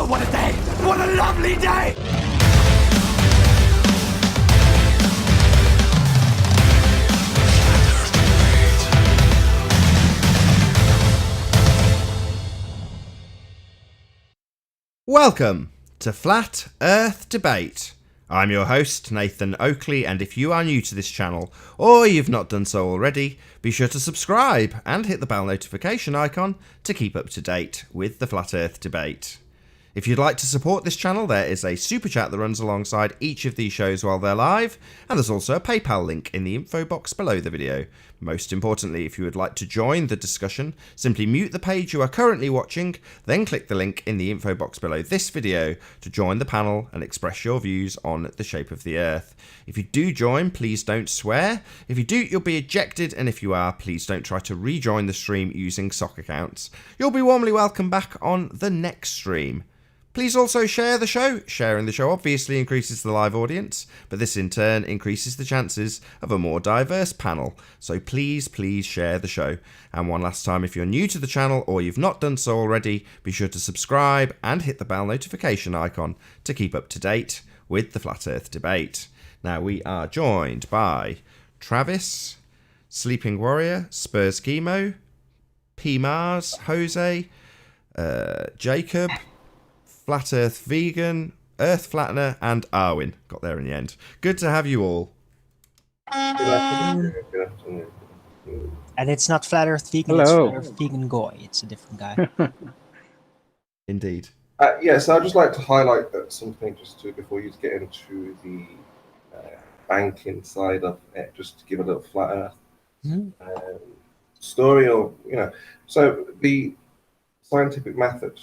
Oh, what a day! What a lovely day! Welcome to Flat Earth Debate. I'm your host, Nathan Oakley, and if you are new to this channel, or you've not done so already, be sure to subscribe and hit the bell notification icon to keep up to date with the Flat Earth Debate. If you'd like to support this channel, there is a Superchat that runs alongside each of these shows while they're live, and there's also a PayPal link in the info box below the video. Most importantly, if you would like to join the discussion, simply mute the page you are currently watching, then click the link in the info box below this video to join the panel and express your views on the shape of the Earth. If you do join, please don't swear. If you do, you'll be ejected, and if you are, please don't try to rejoin the stream using sock accounts. You'll be warmly welcome back on the next stream. Please also share the show. Sharing the show obviously increases the live audience, but this in turn increases the chances of a more diverse panel. So please share the show. And one last time, if you're new to the channel or you've not done so already, be sure to subscribe and hit the bell notification icon to keep up to date with the Flat Earth Debate. Now we are joined by Travis, Sleeping Warrior, Spurs Chemo, P Mars, Jose, Jacob, Flat Earth Vegan, Earth Flattener, and Arwin. Got there in the end. Good to have you all. Good afternoon. And it's not Flat Earth Vegan, Hello. It's Flat Earth Vegan Goy. It's a different guy. Indeed. So I'd just like to highlight that something before you get into the banking side of it, just to give a little Flat Earth story, or so the scientific method.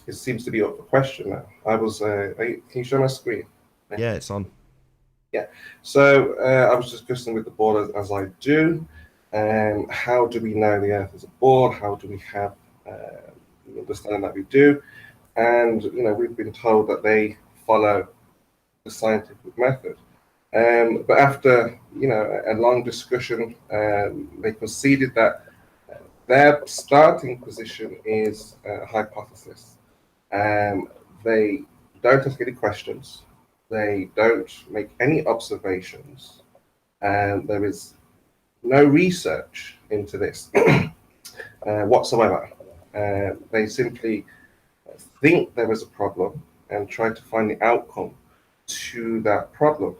It seems to be up for question now. Can you show my screen? Yeah, it's on. Yeah. So I was discussing with the board as I do. How do we know the Earth is a board? How do we have the understanding that we do? And we've been told that they follow the scientific method. But after a long discussion, they conceded that their starting position is a hypothesis. They don't ask any questions. They don't make any observations. And there is no research into this whatsoever. They simply think there is a problem and try to find the outcome to that problem.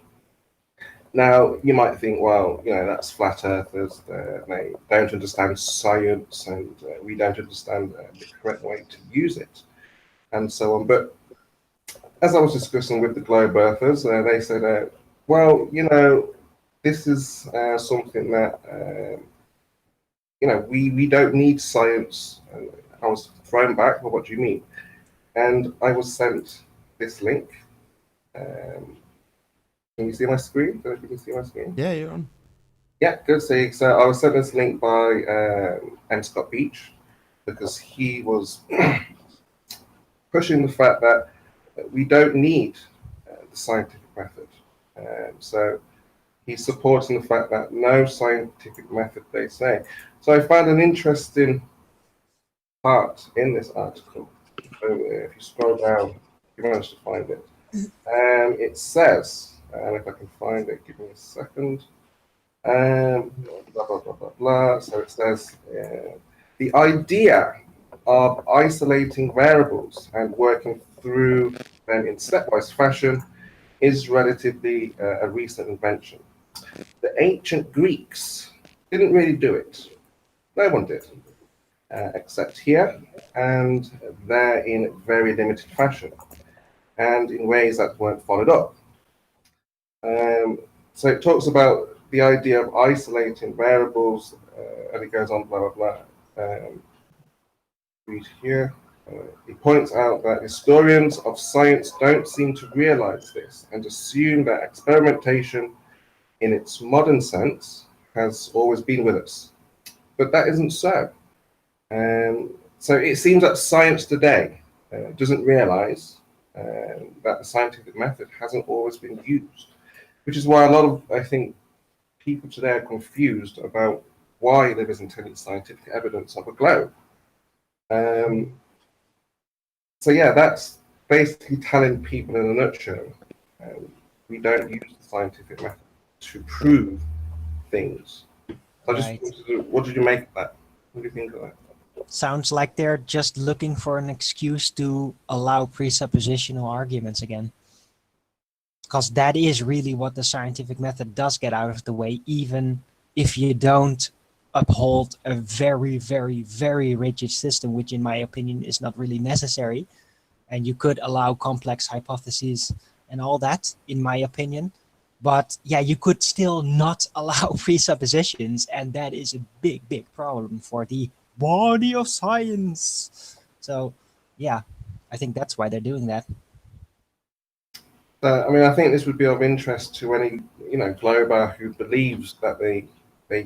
Now, you might think, well, that's flat earthers. They don't understand science, and we don't understand the correct way to use it, and so on. But as I was discussing with the globe earthers, they said, well, this is something that, we don't need science. And I was thrown back, well, what do you mean? And I was sent this link. Can you see my screen? Don't know if you can see my screen. Yeah, you're on. Yeah, good. So I was sent this link by M. Scott Beach, because he was pushing the fact that we don't need the scientific method. So he's supporting the fact that no scientific method, they say. So I found an interesting part in this article. So if you scroll down, you manage to find it. It says, and if I can find it, give me a second. Blah, blah, blah, blah, blah. So it says, the idea of isolating variables and working through them in stepwise fashion is relatively a recent invention. The ancient Greeks didn't really do it. No one did, except here, and there in very limited fashion, and in ways that weren't followed up. So it talks about the idea of isolating variables, and it goes on, blah, blah, blah. Read here. He points out that historians of science don't seem to realize this and assume that experimentation in its modern sense has always been with us. But that isn't so. So it seems that science today doesn't realize that the scientific method hasn't always been used, which is why a lot of, I think, people today are confused about why there isn't any scientific evidence of a globe. So yeah, that's basically telling people in a nutshell, we don't use the scientific method to prove things. So Right. what did you make of that? What do you think of that? Sounds like they're just looking for an excuse to allow presuppositional arguments again. Because that is really what the scientific method does get out of the way, even if you don't uphold a very, very, very rigid system, which in my opinion is not really necessary. And you could allow complex hypotheses and all that, in my opinion. But yeah, you could still not allow presuppositions, and that is a big, big problem for the body of science. So yeah, I think that's why they're doing that. I mean, I think this would be of interest to any, Glober who believes that they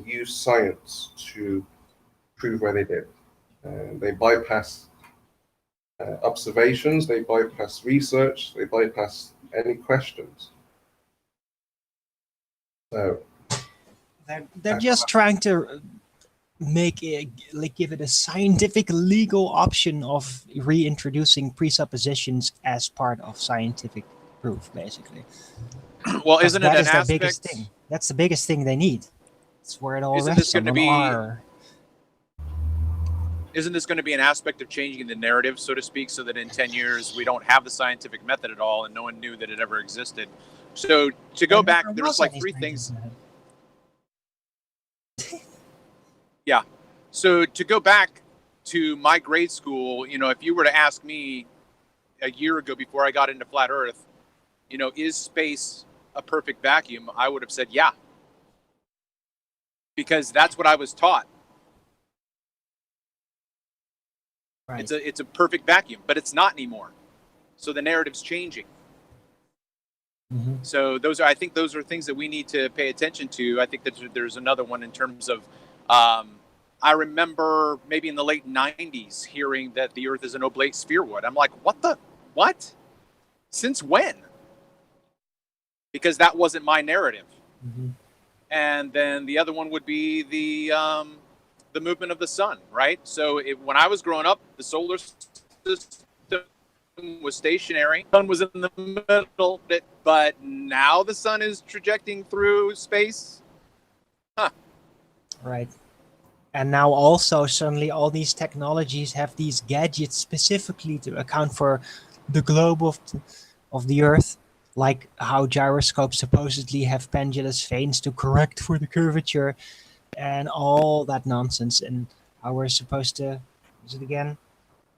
use science to prove where they did. They bypass observations, they bypass research, they bypass any questions. So they're just trying to make it, like, give it a scientific legal option of reintroducing presuppositions as part of scientific proof, basically. Well, isn't it That an is their aspect? biggest thing. That's the biggest thing they need. It's where it all Isn't rests this going to on be? R. Isn't this going to be an aspect of changing the narrative, so to speak, so that in 10 years we don't have the scientific method at all, and no one knew that it ever existed? So to go back, there was like three things. Yeah. So to go back to my grade school, if you were to ask me a year ago before I got into flat Earth, is space a perfect vacuum? I would have said, yeah. Because that's what I was taught. Right. It's a perfect vacuum, but it's not anymore. So the narrative's changing. Mm-hmm. So I think those are things that we need to pay attention to. I think that there's another one in terms of, I remember maybe in the late 90s hearing that the Earth is an oblate spheroid. I'm like, what? Since when? Because that wasn't my narrative. Mm-hmm. And then the other one would be the movement of the sun, right? So when I was growing up, the solar system was stationary. The sun was in the middle, but now the sun is trajecting through space. Huh. Right. And now also suddenly all these technologies have these gadgets specifically to account for the globe of the Earth, like how gyroscopes supposedly have pendulous vanes to correct for the curvature and all that nonsense. And how we're supposed to, is it again,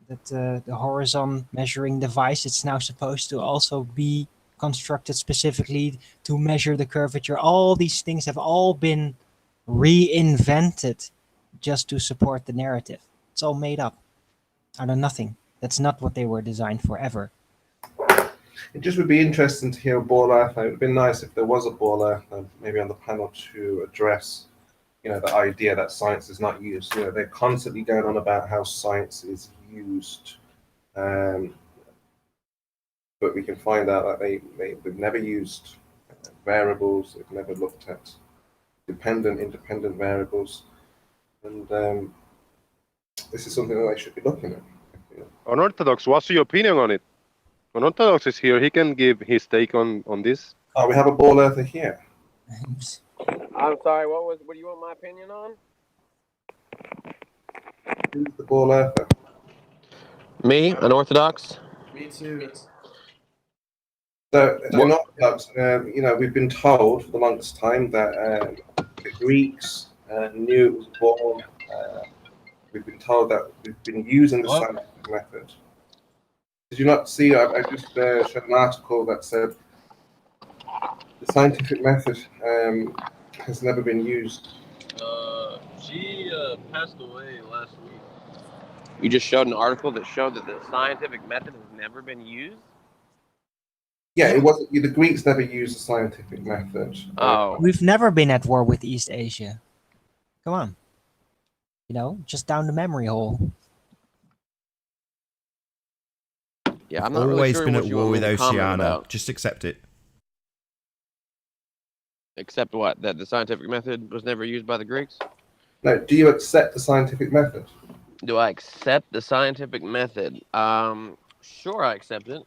that the horizon measuring device, it's now supposed to also be constructed specifically to measure the curvature. All these things have all been reinvented just to support the narrative. It's all made up out of nothing. That's not what they were designed for ever. it just would be interesting to hear a baller. It would have been nice if there was a baller, maybe on the panel, to address, the idea that science is not used. They're constantly going on about how science is used, but we can find out that they've never used variables. They've never looked at dependent, independent variables, and this is something that they should be looking at. Unorthodox, what's your opinion on it? Unorthodox is here. He can give his take on this. Oh, we have a ball earther here. I'm sorry, what do you want my opinion on? Who's the ball earther? Me, unorthodox? Me too. So, unorthodox, we've been told for the longest time that the Greeks knew it was born. We've been told that we've been using the scientific method. Did you not see? I just shared an article that said the scientific method has never been used. She passed away last week. You just showed an article that showed that the scientific method has never been used? Yeah, it wasn't. The Greeks never used the scientific method. Oh. We've never been at war with East Asia. Come on. Just down the memory hole. Yeah, I'm not Always really sure been what at you war want with me to comment Oceania. about. Just accept it. Except what? That the scientific method was never used by the Greeks? No, do you accept the scientific method? Do I accept the scientific method? Sure, I accept it.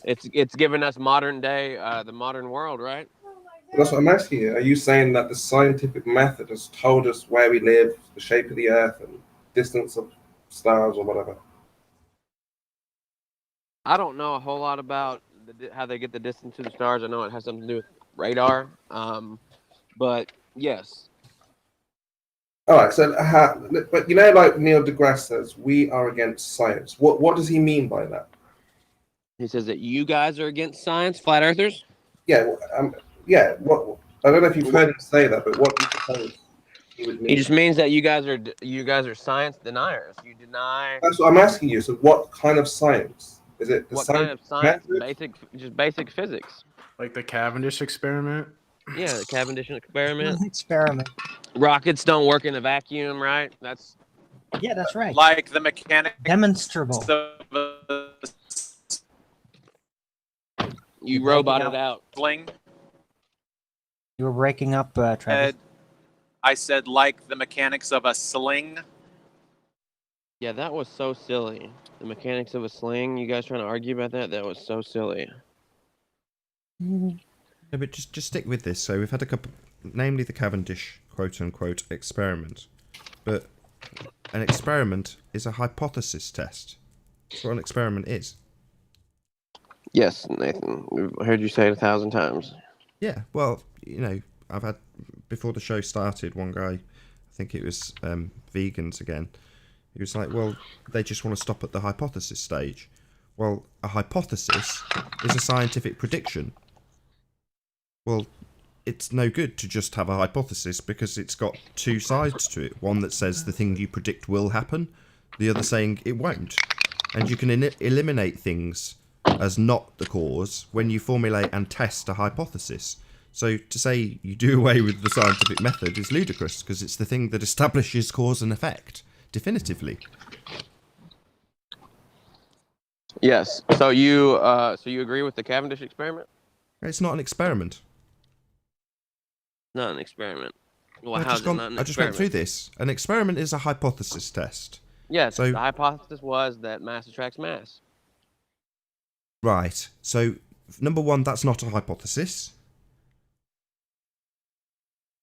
It's given us modern day, the modern world, right? That's what I'm asking you. Are you saying that the scientific method has told us where we live, the shape of the Earth, and distance of stars or whatever? I don't know a whole lot about how they get the distance to the stars. I know it has something to do with radar. But yes. All right. So, but like Neil deGrasse says, we are against science. What does he mean by that? He says that you guys are against science, flat earthers? Yeah. Yeah. What? I don't know if you've heard him say that, but what do you suppose he would mean? He just means that you guys are science deniers. You deny. That's what I'm asking you. So, what kind of science? Is it the what kind of science? method? Basic physics. Like the Cavendish experiment? Yeah, the Cavendish experiment. Experiment. Rockets don't work in a vacuum, right? That's right. Like the mechanics Demonstrable. You roboted out. Sling. You were breaking up, Travis. I said like the mechanics of a sling. Yeah, that was so silly. The mechanics of a sling. You guys trying to argue about that? That was so silly. Yeah, but just stick with this. So we've had a couple, namely the Cavendish quote-unquote experiment. But an experiment is a hypothesis test. That's what an experiment is. Yes, Nathan. We've heard you say it 1,000 times. Yeah, well, I've had, before the show started, one guy, I think it was vegans again, he was like, well, they just want to stop at the hypothesis stage. Well, a hypothesis is a scientific prediction. Well, it's no good to just have a hypothesis because it's got two sides to it. One that says the thing you predict will happen, the other saying it won't. And you can eliminate things as not the cause when you formulate and test a hypothesis. So to say you do away with the scientific method is ludicrous because it's the thing that establishes cause and effect definitively. Yes. So you agree with the Cavendish experiment? It's not an experiment. Not an experiment. Well, I just went through this. An experiment is a hypothesis test. Yes. So, the hypothesis was that mass attracts mass. Right. So, number one, that's not a hypothesis.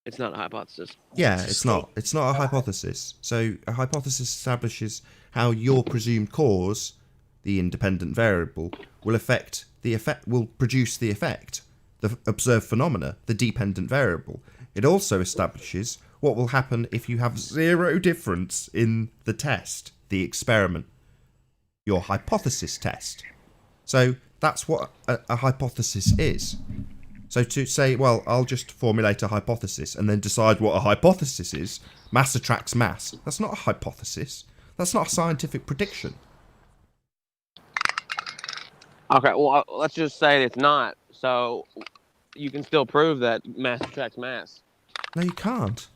It's not a hypothesis. Yeah, it's not. It's not a hypothesis. So, a hypothesis establishes how your presumed cause, the independent variable, will produce the effect, the observed phenomena, the dependent variable. It also establishes what will happen if you have zero difference in the test, the experiment, your hypothesis test. So that's what a hypothesis is. So to say, well, I'll just formulate a hypothesis and then decide what a hypothesis is, mass attracts mass, that's not a hypothesis. That's not a scientific prediction. Okay, well, let's just say it's not. So you can still prove that mass attracts mass. No, you can't.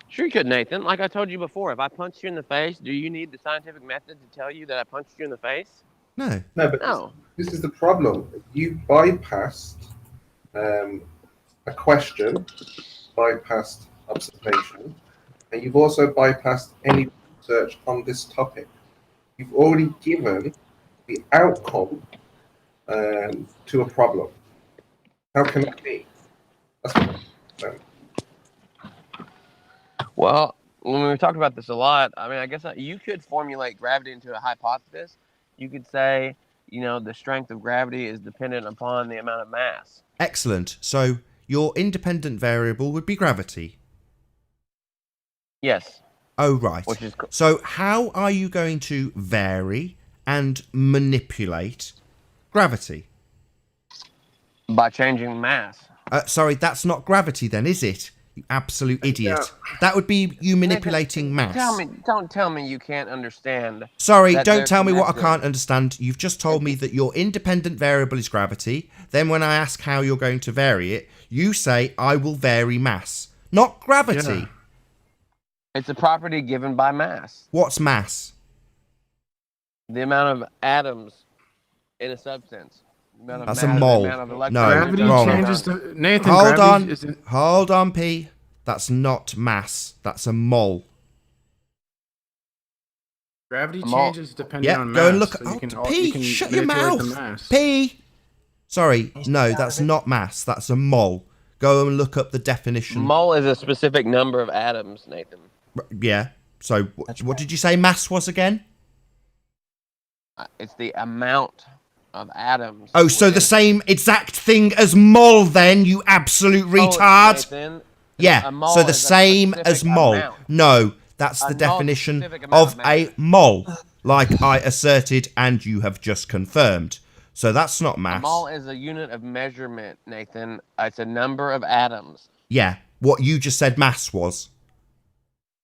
Sure you could, Nathan. Like I told you before, if I punch you in the face, do you need the scientific method to tell you that I punched you in the face? No. No, but No. This is the problem. You bypassed a question, bypassed observation, and you've also bypassed any research on this topic. You've already given the outcome to a problem. How can that be? That's what I'm saying. Well, when we talked about this a lot, I mean, I guess you could formulate gravity into a hypothesis. You could say, the strength of gravity is dependent upon the amount of mass. Excellent. So your independent variable would be gravity. Yes. Oh, right. Which is So how are you going to vary and manipulate gravity? by changing mass. Sorry, that's not gravity then, is it? You absolute idiot. Yeah. That would be you manipulating mass. Don't tell me you can't understand. Sorry, that don't they're tell me what I connected. can't understand. You've just told me that your independent variable is gravity. Then when I ask how you're going to vary it, you say I will vary mass. Not gravity. Yeah. It's a property given by mass. What's mass? The amount of atoms in a substance. The amount of That's a matter, the mole. amount of electrons. No, Gravity wrong. changes the Nathan. Hold gravity on. isn't- Hold on, P. That's not mass. That's a mole. Gravity I'm all- changes depending Yeah, on mass. go and look so at. you can, Oh, you P, can shut your manipulate the mouth. mass. P. Sorry, Is no, that that's it? not mass. That's a mole. Go and look up the definition. Mole is a specific number of atoms, Nathan. Yeah. So That's what right. did you say mass was again? It's the amount of atoms. Oh, so the within- same exact thing as mole then, you absolute Oh, retard. Nathan, Yeah, a mole so the is a same as specific mole. amount. No, that's A the mole is a definition specific amount of of a matter. mole, like I asserted and you have just confirmed. So that's not A mass. mole is a unit of measurement, Nathan. It's a number of atoms. Yeah, what you just said mass was.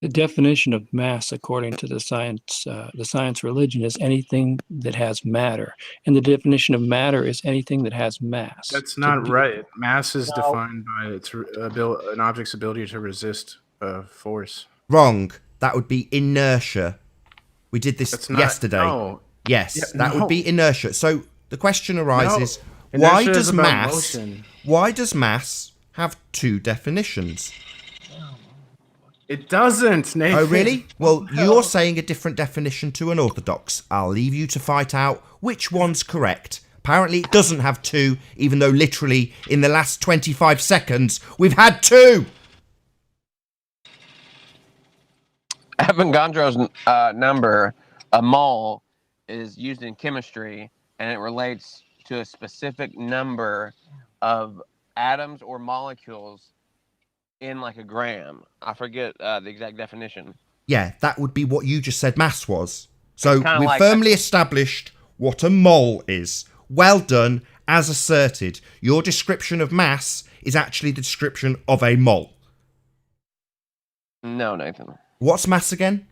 The definition of mass, according to the science religion, is anything that has matter, and the definition of matter is anything that has mass. That's To not be- right. Mass is No. defined by its an object's ability to resist force. Wrong. That would be inertia. We did this That's not yesterday. No. Yes, Yeah, that no. would be inertia. So the question arises, No. why Inertia is does about mass motion. have two definitions? It doesn't, Nathan. Oh, really? Well, you're saying a different definition to an orthodox. I'll leave you to fight out which one's correct. Apparently, it doesn't have two, even though literally in the last 25 seconds, we've had two. Avogadro's number, a mole, is used in chemistry, and it relates to a specific number of atoms or molecules in like a gram. I forget the exact definition. Yeah, that would be what you just said mass was. So kinda we've like- firmly established what a mole is. Well done, as asserted. Your description of mass is actually the description of a mole. No, Nathan. What's mass again?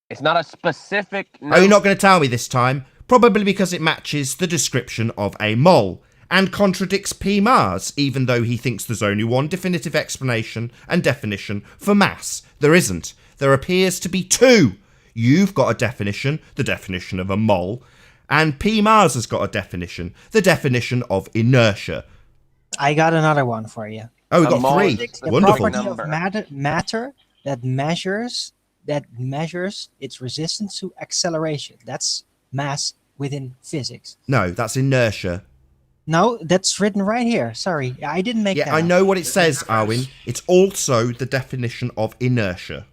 It's not a specific Are you not going to tell me this time? Probably because it matches the description of a mole and contradicts P. Mars, even though he thinks there's only one definitive explanation and definition for mass. There isn't. There appears to be two. You've got a definition, the definition of a mole, and P. Mars has got a definition, the definition of inertia. I got another one for you. Oh, we've A got mole three. is The Wonderful. property Number. of matter that measures its resistance to acceleration. That's mass within physics. No, that's inertia. No, that's written right here. Sorry, I didn't make that. Yeah, I up. know what it says, Arwin. It's also the definition of inertia.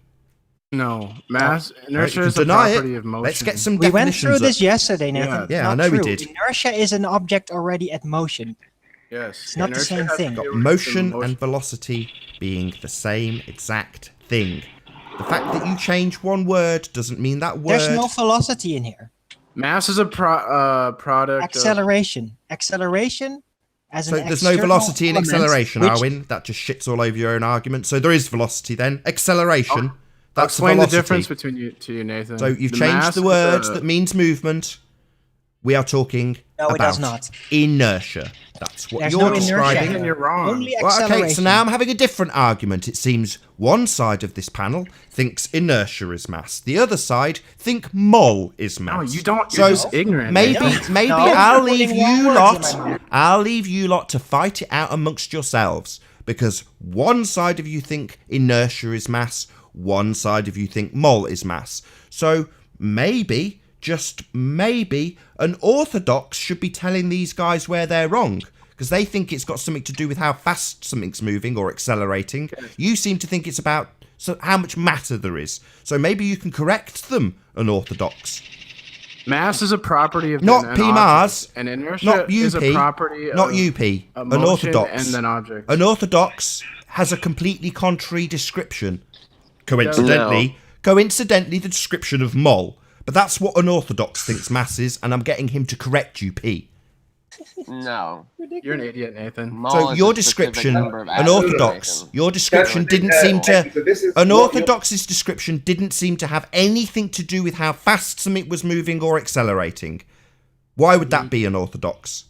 No. Mass Right, inertia you is can a deny property it. of motion. Let's get some We went definitions. through this up. yesterday, Nathan. Yeah. It's Yeah, not I know we true. did. Inertia is an object already at motion. Yes. It's not the Inertia same has to thing. do Got with motion the and velocity being the same exact thing. The fact that you change one word doesn't mean that word. There's no velocity in here. Mass is a product Acceleration. Acceleration as So an there's no external velocity in element acceleration, which- Arwin. That just shits all over your own argument. So there is velocity then. Acceleration. I'll That's explain velocity. the difference between you to you, Nathan. So you've The changed mass the is word a- that means movement. We are talking No, it about does not. inertia. That's what There's you're no inertia describing. here. You're wrong. Only Well, acceleration. okay, so now I'm having a different argument. It seems one side of this panel thinks inertia is mass. The other side think mole is mass. No, you don't. So You're just ignorant. maybe Nathan. No, I'll you're leave putting wrong you words lot. in my mouth. I'll leave you lot to fight it out amongst yourselves because one side of you think inertia is mass, one side of you think mole is mass. So maybe, just maybe, an orthodox should be telling these guys where they're wrong. Because they think it's got something to do with how fast something's moving or accelerating. You seem to think it's about how much matter there is. So maybe you can correct them, an orthodox. Mass is a property of Not an P. object, Mars, and inertia not is a UP, property not of UP, a an motion orthodox. and an object. An orthodox has a completely contrary description. Coincidentally, the description of mole. But that's what an orthodox thinks mass is, and I'm getting him to correct you, P. No. You're an idiot, Nathan. Mole So is your a specific description, number of an atoms, orthodox, Nathan. your description didn't seem to. An orthodox's description didn't seem to have anything to do with how fast something was moving or accelerating. Why would that be an orthodox?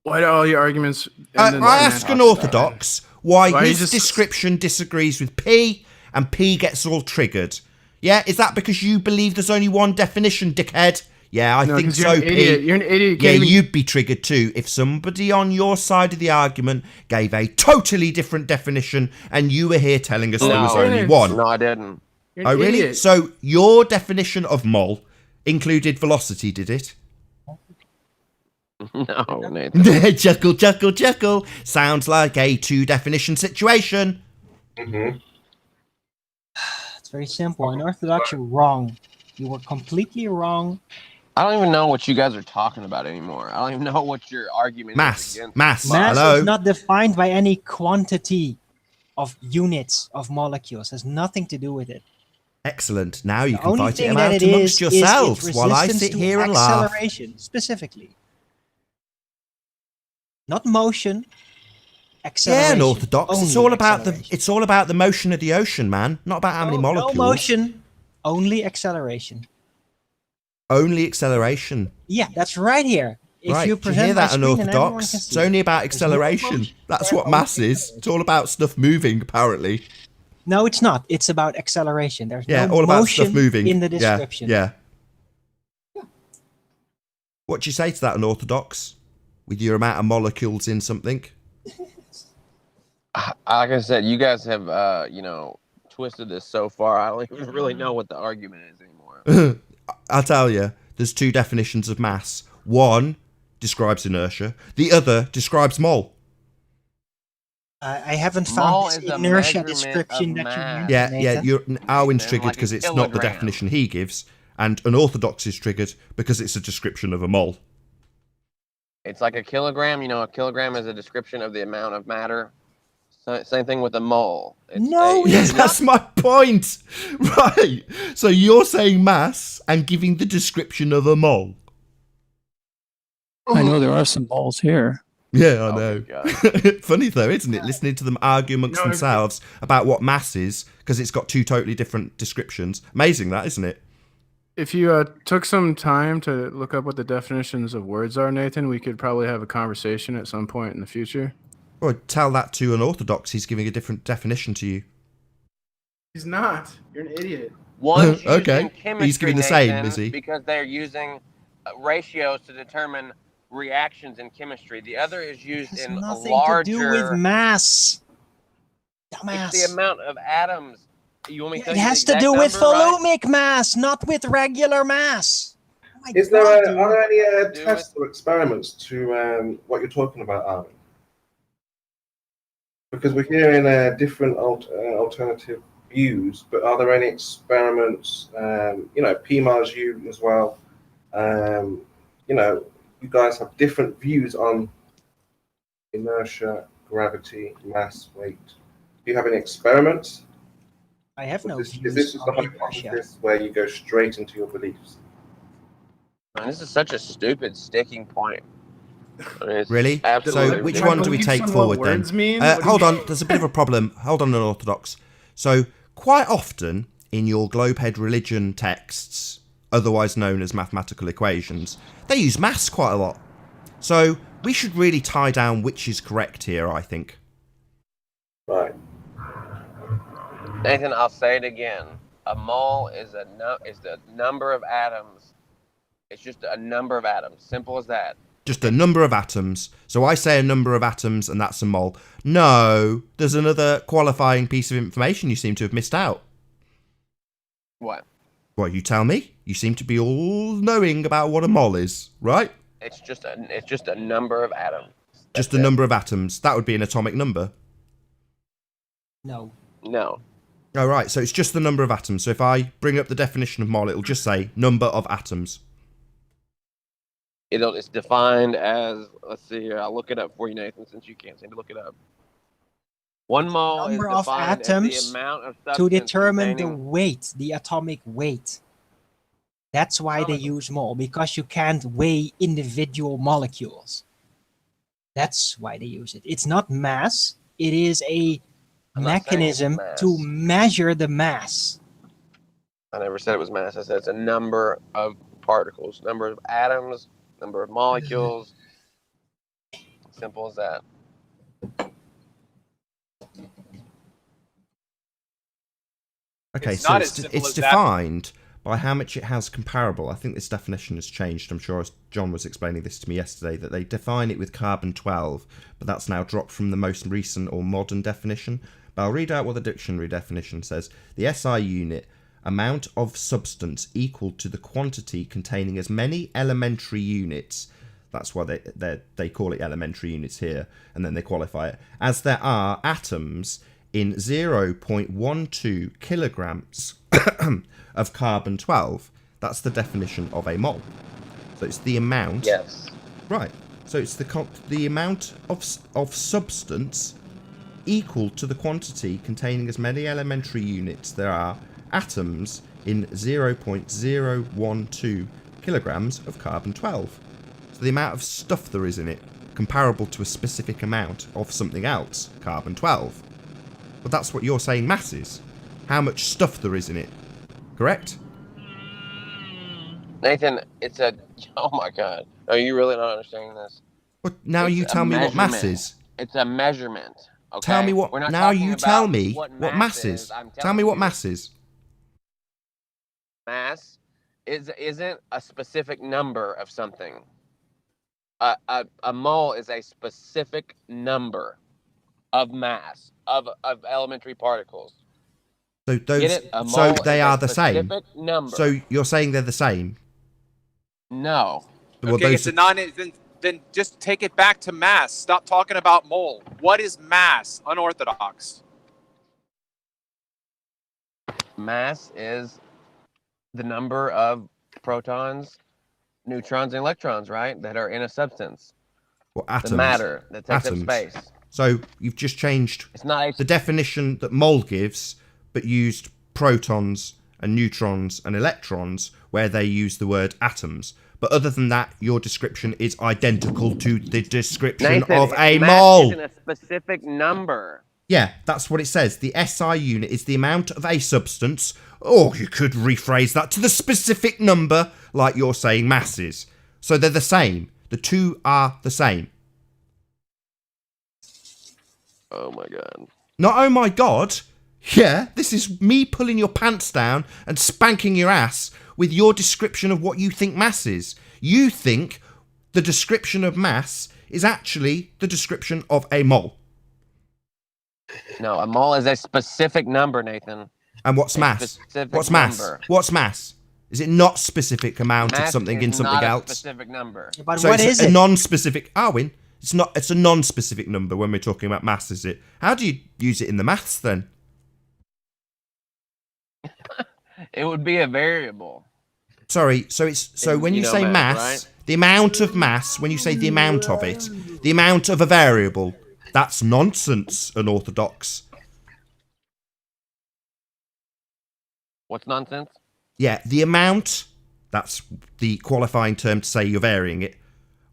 Why do all your arguments? end in I an ask an oxymoron? orthodox why Why you his just- description disagrees with P, and P gets all triggered. Yeah, is that because you believe there's only one definition, dickhead? Yeah, I No, think 'cause so, you're an P. idiot. You're an idiot. Yeah, Gave me- you'd be triggered too if somebody on your side of the argument gave a totally different definition and you were here telling us there was No. only one. No, I didn't. You're Oh, an really? idiot. So your definition of mole included velocity, did it? No, Nathan. Chuckle, chuckle, chuckle. Sounds like a two-definition situation. Mm-hmm. It's very simple. In Orthodox, you're wrong. You were completely wrong. I don't even know what you guys are talking about anymore. I don't even know what your argument is Mass. against. Mass. Mass Hello? is not defined by any quantity of units of molecules. It has nothing to do with it. Excellent. Now you The can only fight it thing that out it amongst is yourselves its while I resistance sit to here and laugh. acceleration, specifically. Not motion. Yeah, Acceleration. an orthodox. It's Only all about the acceleration. it's all about the motion of the ocean, man. Not about how many molecules. No motion. Only acceleration. Only acceleration. Yeah, that's right here. If Right. you Do you hear present my that, screen and everyone unorthodox? can It's see only it. about There's no acceleration. motion. That's There what are mass only is. It's all about stuff moving, apparently. No, it's not. It's about acceleration. There's Yeah, no all about motion stuff moving. in the description. Yeah. What do you say to that, unorthodox? With your amount of molecules in something? Like I said, you guys have, twisted this so far. I don't even really know what the argument is anymore. I'll tell you. There's two definitions of mass. One describes inertia. The other describes mole. I haven't Mole found is this a inertia measurement description of that you mass. mentioned. Yeah. Nathan. Arwin's Nathan, triggered like a because it's not the kilogram. definition he gives, and unorthodox is triggered because it's a description of a mole. It's like a kilogram. A kilogram is a description of the amount of matter. Same thing with a mole. No, Yes, that's my point. Right. So you're saying mass and giving the description of a mole. I know there are some balls here. Yeah, I Oh, know. good God. Funny though, isn't it? Listening to them argue amongst themselves about what mass is because it's got two totally different descriptions. Amazing, that, isn't it? If you took some time to look up what the definitions of words are, Nathan, we could probably have a conversation at some point in the future. Or tell that to an orthodox. He's giving a different definition to you. He's not. You're an idiot. One's used Okay. in chemistry, He's giving the same, Nathan, is he? Because they're using ratios to determine reactions in chemistry. The other is used It has in nothing larger. to do with mass. Dumbass. It's the amount of atoms. You want me to tell It you the has to exact do with number, right? volumic mass, not with regular mass. Oh my Is God, there dude. are there any Do tests or experiments to what you're talking about, Arvin? Because we're hearing different alternative views, but are there any experiments? PMARS you as well. You guys have different views on inertia, gravity, mass, weight. Do you have any experiments? I have no Is views this just a on inertia. hypothesis where you go straight into your beliefs? Man, this is such a stupid sticking point. I mean, it's Really? Absolutely. So which What one do we beliefs take on what forward then? words mean? What do Hold you- on, there's a bit of a problem. Hold on, unorthodox. So quite often in your globehead religion texts, otherwise known as mathematical equations, they use mass quite a lot. So we should really tie down which is correct here, I think. Right. Nathan, I'll say it again. A mole is the number of atoms. It's just a number of atoms. Simple as that. Just a number of atoms. So I say a number of atoms and that's a mole. No, there's another qualifying piece of information you seem to have missed out. What? Well, you tell me. You seem to be all knowing about what a mole is, right? It's just a number of atoms. Just That's a it. number of atoms. That would be an atomic number. No. No. Oh, right. So it's just the number of atoms. So if I bring up the definition of mole, it'll just say number of atoms. It's defined as, let's see here, I'll look it up for you, Nathan, since you can't seem to look it up. One mole Number is of defined as atoms the amount of To substance determine the containing- weight, the atomic weight. That's why they use mole, because you can't weigh individual molecules. That's why they use it. It's not mass. It is a I'm not saying it's mechanism mass. to measure the mass. I never said it was mass. I said it's a number of particles, number of atoms, number of molecules. Simple as that. Okay, It's so not it's, as simple it's as that. defined by how much it has comparable. I think this definition has changed. I'm sure John was explaining this to me yesterday, that they define it with carbon-12, but that's now dropped from the most recent or modern definition. But I'll read out what the dictionary definition says. The SI unit amount of substance equal to the quantity containing as many elementary units, that's why they call it elementary units here, and then they qualify it, as there are atoms in 0.12 kilograms of carbon-12. That's the definition of a mole. So it's the amount. Yes. Right. So it's the amount of substance equal to the quantity containing as many elementary units there are atoms in 0.012 kilograms of carbon-12. So the amount of stuff there is in it, comparable to a specific amount of something else, carbon-12. But that's what you're saying mass is. How much stuff there is in it. Correct? Nathan, it's a... Oh my God. Are you really not understanding this? Well, now you tell me what mass is. It's a measurement. Okay? Tell me what... Now you tell me what mass is. Tell me what mass is. Mass isn't a specific number of something. A mole is a specific number of mass of elementary particles. So those, so they are the same. Number. So you're saying they're the same? No. Well, Okay, it's a then just take it back to mass. Stop talking about mole. What is mass? Unorthodox. Mass is the number of protons, neutrons, and electrons, right? That are in a substance. Well, atoms. The matter that takes up space. So you've just changed the definition that mole gives, but used protons and neutrons and electrons where they use the word atoms. But other than that, your description is identical to the description of a mole. Mass isn't a specific number. Yeah, that's what it says. The SI unit is the amount of a substance, or you could rephrase that to the specific number, like you're saying mass is. So they're the same. The two are the same. Oh my God. Not oh my God. Yeah, this is me pulling your pants down and spanking your ass with your description of what you think mass is. You think the description of mass is actually the description of a mole. No, a mole is a specific number, Nathan. And what's mass? What's mass? Number. What's mass? Is it not specific amount of something in something else? A specific number. But So what it's is a it? non-specific. Arwin, it's not. It's a non-specific number when we're talking about mass. Is it? How do you use it in the maths then? It would be a variable. Sorry. So when you say mass, right? the amount of mass. When you say the amount of it, the amount of a variable. That's nonsense. Unorthodox. What's nonsense? Yeah, the amount. That's the qualifying term to say you're varying it.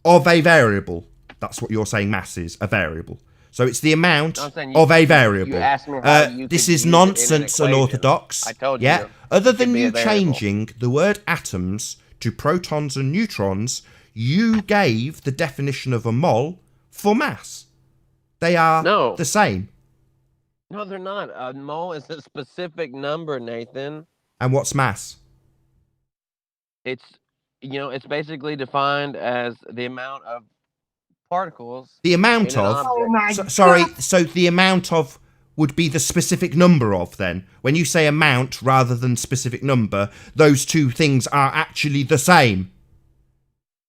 Of a variable. That's what you're saying mass is, a variable. So it's the amount of a variable. You asked me how you this could is use nonsense, it in an equation. unorthodox. I told yeah? you. Other It than could be you a variable. changing the word atoms to protons and neutrons, you gave the definition of a mole for mass. They are the same. No, they're not. A mole is a specific number, Nathan. And what's mass? It's, it's basically defined as the amount of particles. The amount in an of. object. So the amount of would be the specific number of then. When you say amount rather than specific number, those two things are actually the same.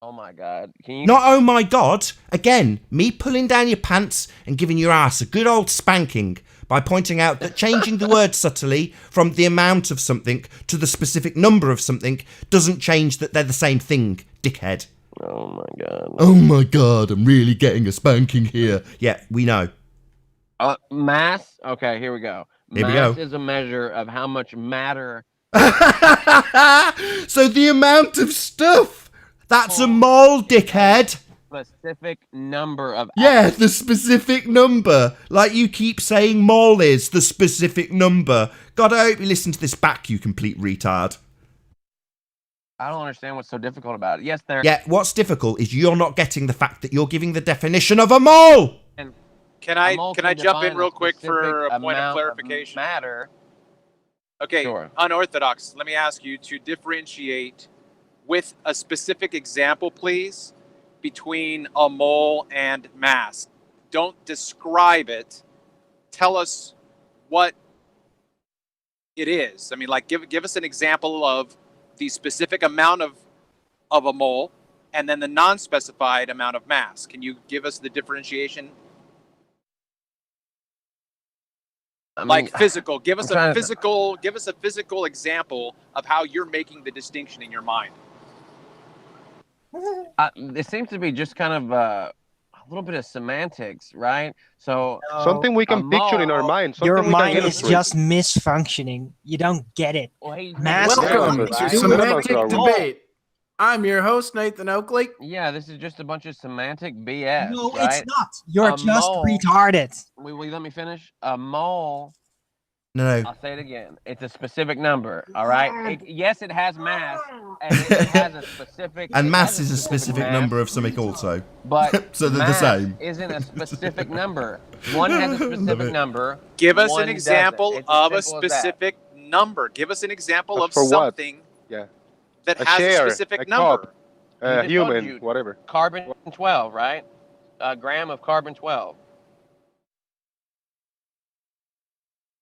Oh my God. Can you... Not oh my God. Again, me pulling down your pants and giving your ass a good old spanking by pointing out that changing the word subtly from the amount of something to the specific number of something doesn't change that they're the same thing, dickhead. Oh my God. Oh my God, I'm really getting a spanking here. Yeah, we know. Mass? Okay, here we go. Here we go. Mass is a measure of how much matter... So the amount of stuff. That's a mole, dickhead. Specific number of... Yeah, the specific number. Like you keep saying mole is the specific number. God, I hope you listen to this back, you complete retard. I don't understand what's so difficult about it. Yes, there... Yeah, what's difficult is you're not getting the fact that you're giving the definition of a mole. Can I jump in real quick for a point of clarification? Matter. Okay, Sure. Unorthodox. Let me ask you to differentiate with a specific example, please, between a mole and mass. Don't describe it. Tell us what it is. I mean, like, give us an example of the specific amount of a mole and then the non-specified amount of mass. Can you give us the differentiation? I mean, Like physical. Give us I'm trying a to- physical. Give us a physical example of how you're making the distinction in your mind. It seems to be just kind of a little bit of semantics, right? So Something we can a picture in our mole- mind. Something Your we can mind is illustrate. just misfunctioning. You don't get it. well, he's Mass making Welcome numbers, to right? Semantic Right. Debate. I'm your host, Nathan Oakley. Yeah, this is just a bunch of semantic BS. No, right? it's not. You're A just mole- retarded. Will you let me finish? A mole. No, I'll say it again. It's a specific number. All right. Yes, it has mass, and it has a specific. and it mass has is a specific mass, number of something also. But So they're the mass same. Isn't a specific number. One has a Love specific it. number. Give us one an example doesn't. It's of a as simple as that. specific number. Give us an example But of for what? something Yeah. that A has share, a specific a number. cup. just told Human, you. whatever. Carbon 12, right? A gram of carbon 12.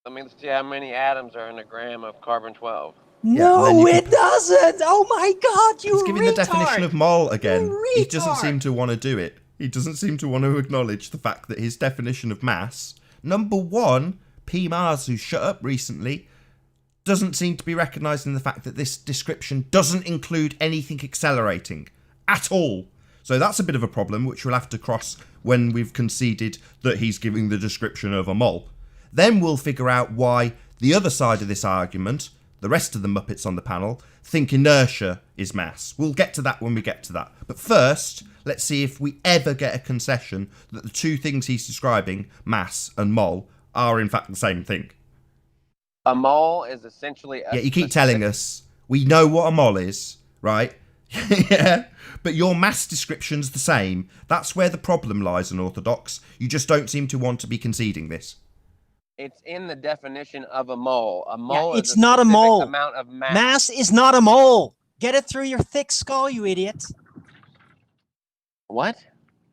Let me see how many atoms are in a gram of carbon 12. No, then you can- it doesn't. Oh my God, you He's giving the definition of mole again. You He doesn't retard. seem to want to do it. He doesn't seem to want to acknowledge the fact that his definition of mass, number one, P. Mars, who shut up recently, doesn't seem to be recognising the fact that this description doesn't include anything accelerating at all. So that's a bit of a problem, which we'll have to cross when we've conceded that he's giving the description of a mole. Then we'll figure out why the other side of this argument, the rest of the Muppets on the panel, think inertia is mass. We'll get to that when we get to that. But first, let's see if we ever get a concession that the two things he's describing, mass and mole, are in fact the same thing. A mole is essentially a Yeah, you keep telling us we know what a mole is, right? Yeah, but your mass description's the same. That's where the problem lies in Orthodox. You just don't seem to want to be conceding this. It's in the definition of a mole. A mole is it's not a specific mole. amount of mass. Mass is not a mole. Get it through your thick skull, you idiot. What?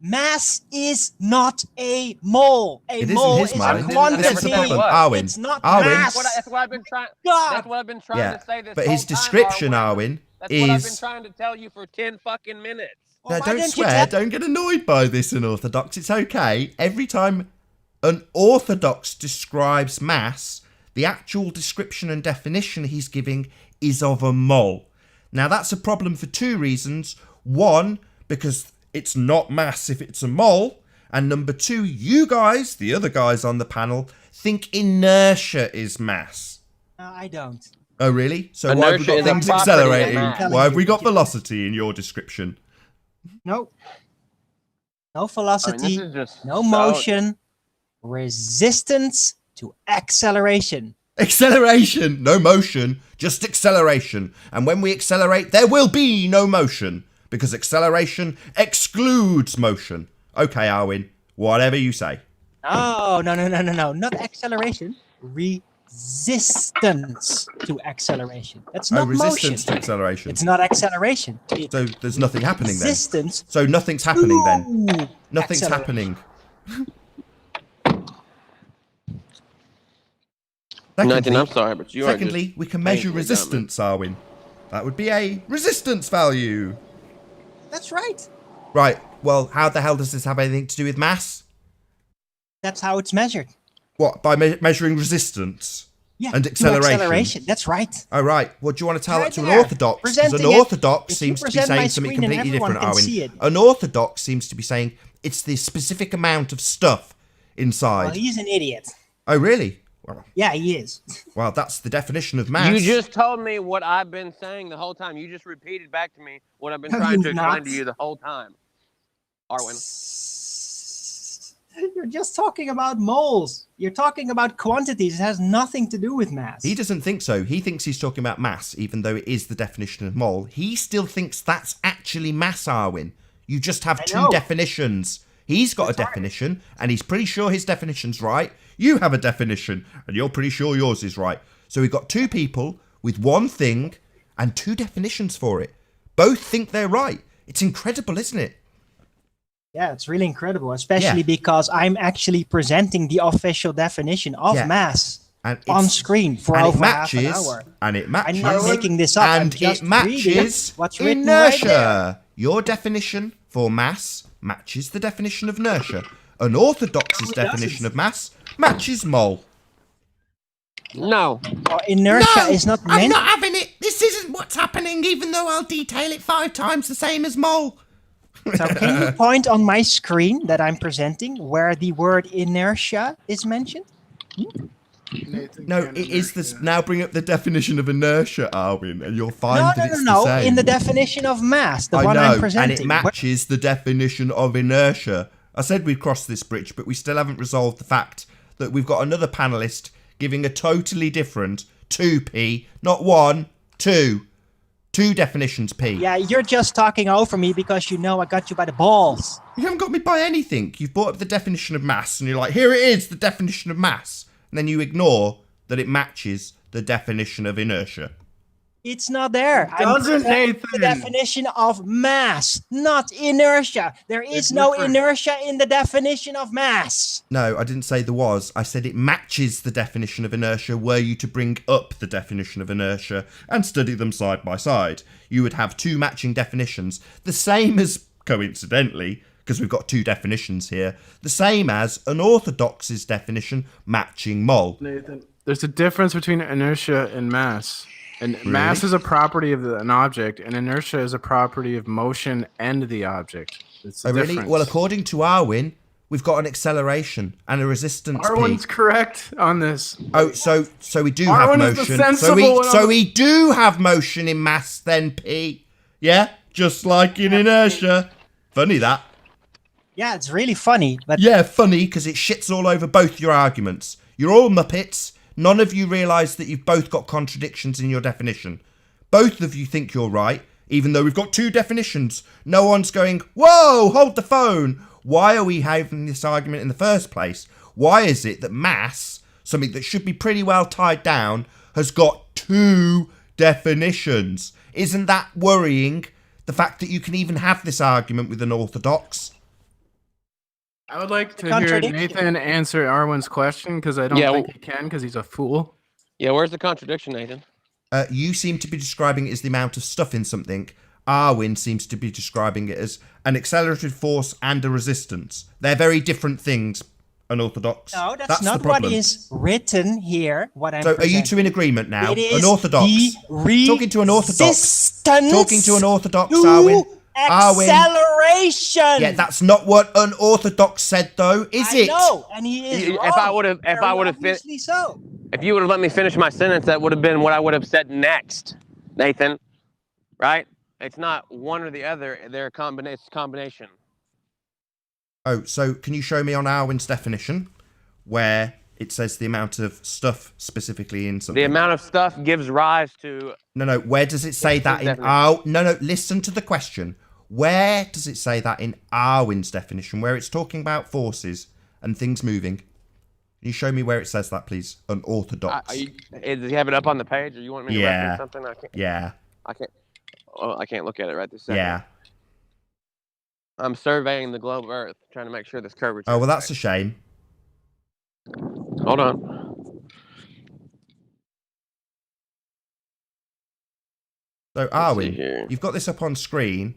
Mass is not a mole. A It isn't mole his is mind. a That's quantity. the problem. Arwin. It's not Arwin. mass. That's what I've been trying. God. That's what I've been trying Yeah, to say this but whole his time, description, Arwin. Arwin, That's what I've been is... trying to tell you for 10 fucking minutes. Well, No, why don't didn't you swear. tell- Don't get annoyed by this in Orthodox. It's okay. Every time an Orthodox describes mass, the actual description and definition he's giving is of a mole. Now, that's a problem for two reasons. One, because it's not mass if it's a mole. And number two, you guys, the other guys on the panel, think inertia is mass. No, I don't. Oh, really? So why have we Inertia got is a things property of accelerating? mass. Why have we got velocity in your description? No. No I mean, velocity, this is just no so- motion, resistance to acceleration. Acceleration, no motion, just acceleration. And when we accelerate, there will be no motion, because acceleration excludes motion. Okay, Arwin, whatever you say. No, not acceleration. Resistance to acceleration. That's not resistance motion. to acceleration. It's not acceleration. It's So there's nothing happening then. resistance So nothing's happening then. to Nothing's acceleration. happening. Nathan, I'm sorry, but you are Secondly, just we can measure painfully resistance, Arwin. That would be a resistance value. That's right. Right, well, how the hell does this have anything to do with mass? That's how it's measured. What, by measuring resistance? Yeah. And to acceleration. That's right. Oh, right. Well, do you want to tell Right that to an there. Orthodox? Because an Presenting it. Orthodox If you seems to be present my saying something screen and completely everyone different, can see it. Arwin. An Orthodox seems to be saying it's the specific amount of stuff inside. Well, he's an idiot. Oh, really? Yeah, he is. Well, that's the definition of mass. You just told me what I've been saying the whole time. You just repeated back to me what I've been No, trying you're to explain not. to you the whole time. Arwin. You're just talking about moles. You're talking about quantities. It has nothing to do with mass. He doesn't think so. He thinks he's talking about mass, even though it is the definition of mole. He still thinks that's actually mass, Arwin. You just have I two know. definitions. He's got a definition, and he's pretty sure his definition's right. You have a definition, and you're pretty sure yours is right. So we've got two people with one thing and two definitions for it. Both think they're right. It's incredible, isn't it? Yeah, it's really incredible, especially Yeah. because I'm actually presenting the official definition of Yeah. mass. And on it's, screen for and it over half an matches, hour. and it matches, I'm not making this up. I'm and just it matches reading what's written right there. inertia. Your definition for mass matches the definition of inertia. Unorthodox's No, it definition doesn't. of mass matches mole. No. Well, inertia No, is not I'm meant. not having it. This isn't what's happening, even though I'll detail it 5 times the same as mole. So can you point on my screen that I'm presenting where the word inertia is mentioned? Nathan No, can it is this. inertia. Now bring up the definition of inertia, Arwin, and you'll find No, that it's the no. same. In the definition of mass, the I one know, I'm and presenting. it matches the definition of inertia. I said we'd cross this bridge, but we still haven't resolved the fact that we've got another panelist giving a totally different 2p, not 1, 2. 2 definitions p. Yeah, you're just talking over me because you know I got you by the balls. You haven't got me by anything. You've brought up the definition of mass, and you're like, here it is, the definition of mass. And then you ignore that it matches the definition of inertia. It's not there. doesn't, presenting the Nathan. definition of mass, not inertia. There is It's no different. inertia in the definition of mass. No, I didn't say there was. I said it matches the definition of inertia were you to bring up the definition of inertia and study them side by side. You would have 2 matching definitions, the same as, coincidentally, because we've got 2 definitions here, the same as unorthodox's definition matching mole. Nathan, there's a difference between inertia and mass. And mass is a property of an object, and inertia is a property of motion and the object. It's a Oh, really? difference. Well, according to Arwin, we've got an acceleration and a resistance Arwen's P. correct on this. Oh, so we do Arwen have is the motion. sensible one. So we do have motion in mass then P. Yeah? Just like in inertia. Funny that. Yeah, it's really funny, but Yeah, funny because it shits all over both your arguments. You're all muppets. None of you realise that you've both got contradictions in your definition. Both of you think you're right, even though we've got 2 definitions. No one's going, whoa, hold the phone. Why are we having this argument in the first place? Why is it that mass, something that should be pretty well tied down, has got 2 definitions? Isn't that worrying? The fact that you can even have this argument with an orthodox? I would like to hear contradiction. Nathan answer Arwen's question because I don't Yeah, think he can because he's a fool. Yeah, where's the contradiction, Nathan? You seem to be describing it as the amount of stuff in something. Arwin seems to be describing it as an accelerated force and a resistance. They're very different things, unorthodox. no, that's the not what problem. is written here. What I'm So are you presenting. 2 in agreement now? It is Unorthodox. the Talking to an orthodox. resistance Talking to an orthodox, to Arwin. Arwin. acceleration. Yeah, that's not what unorthodox said, though, is I it? know, and he is If wrong. I would've- if I Very would've fit- obviously so. If you would have let me finish my sentence, that would have been what I would have said next, Nathan. Right? It's not one or the other. They're a combination. Oh, so can you show me on Arwin's definition where it says the amount of stuff specifically in something? The amount of stuff gives rise to. No, where does it say that in definition. no, listen to the question. Where does it say that in Arwin's definition, where it's talking about forces and things moving? Can you show me where it says that, please? Unorthodox. Does he have it up on the page, or you want me to Yeah. reference something? I can't. Yeah, I can't. Oh, I can't look at it right this second. yeah. I'm surveying the globe of Earth, trying to make sure this curvature. Oh, well, is that's a shame. right. Hold on. So, Let's see Arwin, here. you've got this up on screen.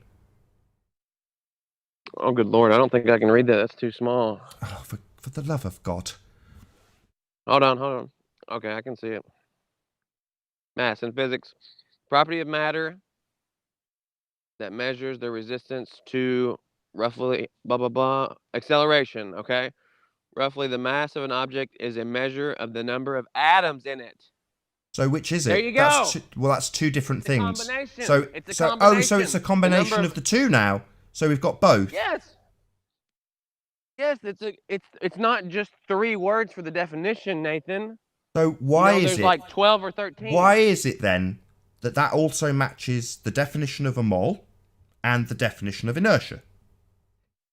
Oh, good lord! I don't think I can read that. That's too small. Oh, for the love of God. Hold on. Okay, I can see it. Mass in physics, property of matter that measures the resistance to roughly blah blah blah acceleration. Okay, roughly the mass of an object is a measure of the number of atoms in it. So which is it? There you That's go. that's 2 different It's a things. combination. So, It's a so combination. it's a The combination number of the 2 now. So we've got both. Yes. Yes, it's not just 3 words for the definition, Nathan. So why is there's it? like 12 or 13. Why is it then that also matches the definition of a mole and the definition of inertia?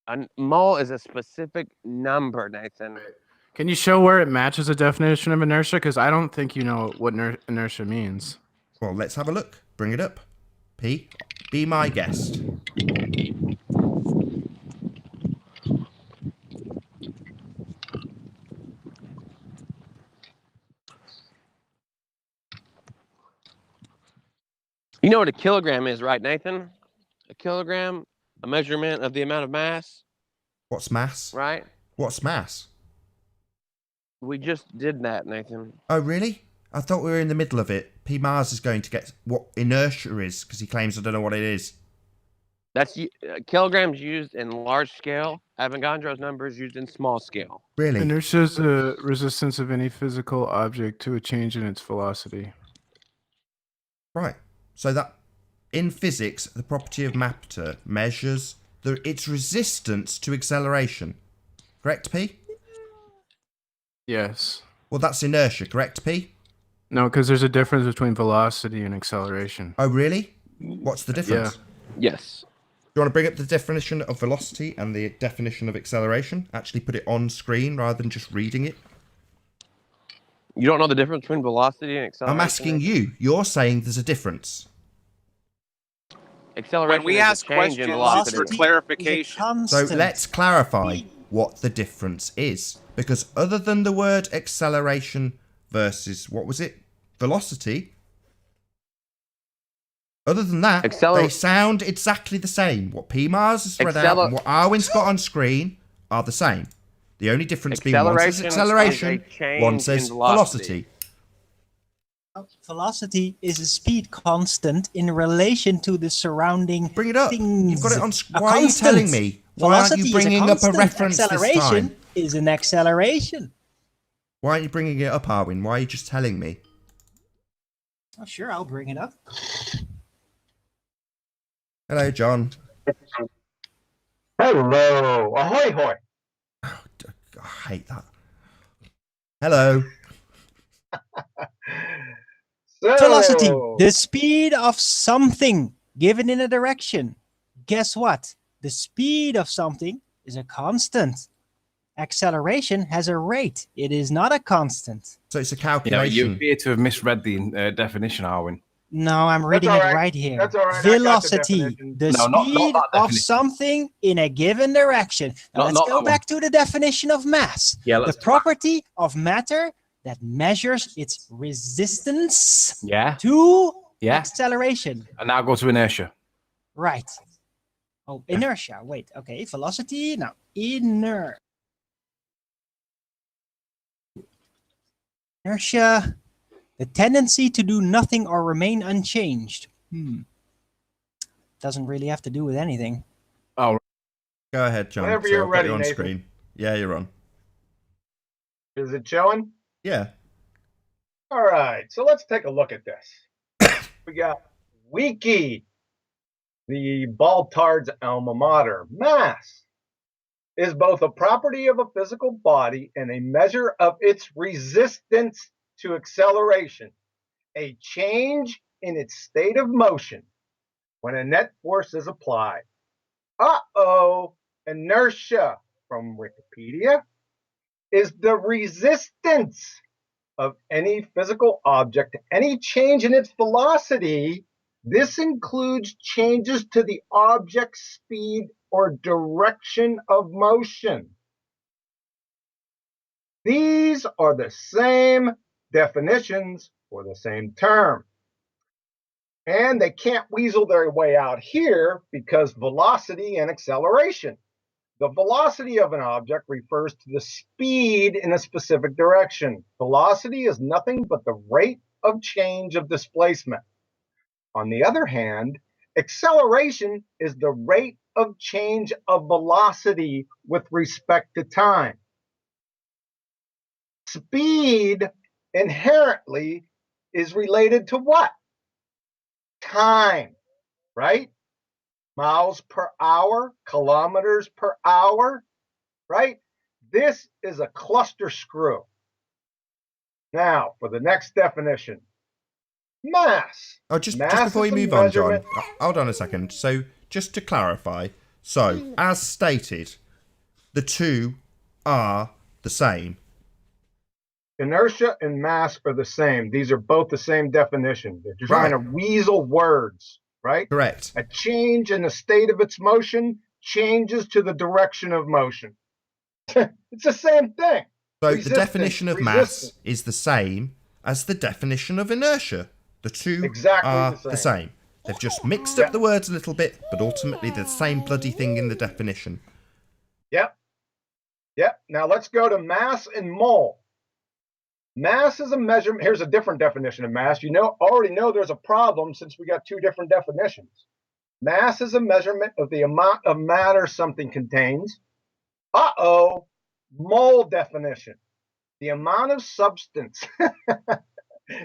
A mole is a specific number, Nathan. Can you show where it matches the definition of inertia? Because I don't think you know what inertia means. Well, let's have a look. Bring it up. P, be my guest. You know what a kilogram is, right, Nathan? A kilogram, a measurement of the amount of mass. What's mass? Right? What's mass? We just did that, Nathan. Oh, really? I thought we were in the middle of it. P. Mars is going to get what inertia is because he claims I don't know what it is. That's kilograms used in large scale. Avogadro's number is used in small scale. Really? Inertia is the resistance of any physical object to a change in its velocity. Right. So that in physics, the property of matter measures its resistance to acceleration. Correct, P? Yes. Well, that's inertia, correct, P? No, because there's a difference between velocity and acceleration. Oh, really? What's the difference? Yes. Do you want to bring up the definition of velocity and the definition of acceleration? Actually put it on screen rather than just reading it. You don't know the difference between velocity and acceleration? I'm asking you. You're saying there's a difference. Acceleration When we is a ask change in questions velocity. for clarification, So let's clarify what the difference is. Because other than the word acceleration versus, what was it? Velocity. Other than that, they sound exactly the same. What PMARS has read out and what Arwin's got on screen are the same. The only difference being one says acceleration, one says velocity. Velocity is a speed constant in relation to the surrounding Bring it up. things. You've got it on screen. Why are you telling me? Why aren't you bringing up a reference this acceleration time? is an acceleration. Why aren't you bringing it up, Arwin? Why are you just telling me? Oh, sure, I'll bring it up. Hello, John. Hello. Ahoy, hoy. Oh, I hate that. Hello. Velocity, the speed of something given in a direction. Guess what? The speed of something is a constant. Acceleration has a rate. It is not a constant. So it's a calculation. You appear to have misread the definition, Arwin. No, I'm reading it right here. That's all right. Velocity, the speed of something in a given direction. Now let's go back to the definition of mass. Yeah, the property of matter that measures its resistance to acceleration. And now go to inertia. Right. Oh, inertia. Wait. Okay. Velocity. Now, inertia. The tendency to do nothing or remain unchanged. Doesn't really have to do with anything. Oh. Go ahead, John. Whenever you're ready, on Nathan. screen. Yeah, you're on. Is it showing? Yeah. All right. So let's take a look at this. We got Wiki, the Baltard's alma mater. Mass is both a property of a physical body and a measure of its resistance to acceleration, a change in its state of motion when a net force is applied. Inertia from Wikipedia is the resistance of any physical object to any change in its velocity. This includes changes to the object's speed or direction of motion. These are the same definitions for the same term. And they can't weasel their way out here because velocity and acceleration. The velocity of an object refers to the speed in a specific direction. Velocity is nothing but the rate of change of displacement. On the other hand, acceleration is the rate of change of velocity with respect to time. Speed inherently is related to what? Time, right? Miles per hour, kilometers per hour, right? This is a cluster screw. Now, for the next definition, mass. Oh, just Mass before we is a move on, John, measurement- hold on a second. So, just to clarify, so, as stated, the two are the same. Inertia and mass are the same. These are both the same definition. They're trying to weasel words, right? Correct. A change in the state of its motion changes to the direction of motion. It's the same thing. So the definition of mass is the same as the definition of inertia. The two are the same. They've just mixed up the words a little bit, but ultimately they're the same bloody thing in the definition. Yep. Now let's go to mass and mole. Mass is a measurement. Here's a different definition of mass. You already know there's a problem since we got two different definitions. Mass is a measurement of the amount of matter something contains. Mole definition. The amount of substance.